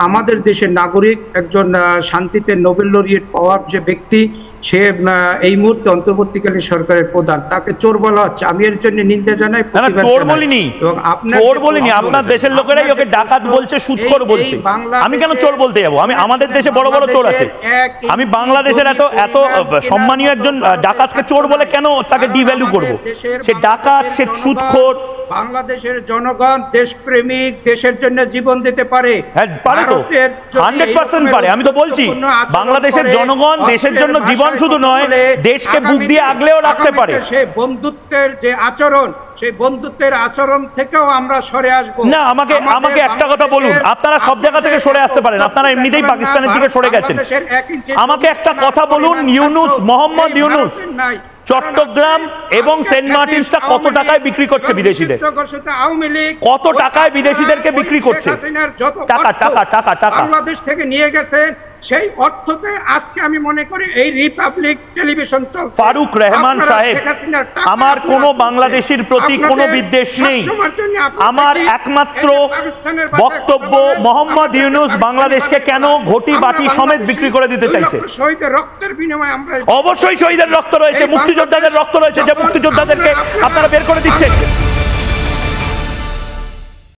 আমাদের দেশের নাগরিক, একজন শান্তিতে নোবেল লরিয়েট পাওয়ার যে ব্যক্তি, সে এই মুহূর্তে অন্তর্বর্তীকালীন সরকারের প্রধান, তাকে চোর বলা হচ্ছে। আমি এর জন্য নিন্দা জানাই। চোর বলিনি, চোর বলিনি, আপনার দেশের লোকেরাই ওকে ডাকাত বলছে, সুদখোর বলছে। আমি কেন চোর বলতে যাবো? আমাদের দেশে বড় বড় চোর আছে। আমি বাংলাদেশের এত সম্মানীয় একজন ডাকাতকে চোর বলে কেন তাকে ডিভ্যালু করবো? সে ডাকাত, সে সুদখোর। বাংলাদেশের জনগণ দেশপ্রেমিক, দেশের জন্য জীবন দিতে পারে। হ্যাঁ, পারে তো, 100% পারে। আমি তো বলছি বাংলাদেশের জনগণ দেশের জন্য জীবন শুধু নয়, দেশকে বুক দিয়ে আগলেও রাখতে পারে। সেই বন্ধুত্বের যে আচরণ, সেই বন্ধুত্বের আচরণ থেকেও আমরা সরে আসবো না। আমাকে একটা কথা বলুন, আপনারা সব জায়গা থেকে সরে আসতে পারেন, আপনারা এমনিতেই পাকিস্তানের দিকে সরে গেছেন। আমাকে একটা কথা বলুন, ইউনূস, মোহাম্মদ ইউনূস চট্টগ্রাম এবং সেন্ট মার্টিনসটা কত টাকায় বিক্রি করছে বিদেশিদের? কত টাকায় বিদেশিদেরকে বিক্রি করছে? টাকা টাকা টাকা টাকা বাংলাদেশ থেকে নিয়ে গেছেন। সেই অর্থতে আজকে আমি মনে করি এই রিপাবলিক টেলিভিশন চলছে। ফারুক রহমান সাহেব, আমার কোনো বাংলাদেশির প্রতি কোনো বিদ্বেষ নেই। আমার একমাত্র বক্তব্য, মোহাম্মদ ইউনূস বাংলাদেশকে কেন ঘটি বাটি সমেত বিক্রি করে দিতে চাইছে? শহীদের রক্তের বিনিময়ে আমরা, অবশ্যই শহীদের রক্ত রয়েছে, মুক্তিযোদ্ধাদের রক্ত রয়েছে, যে মুক্তিযোদ্ধাদেরকে আপনারা বের করে দিচ্ছেন।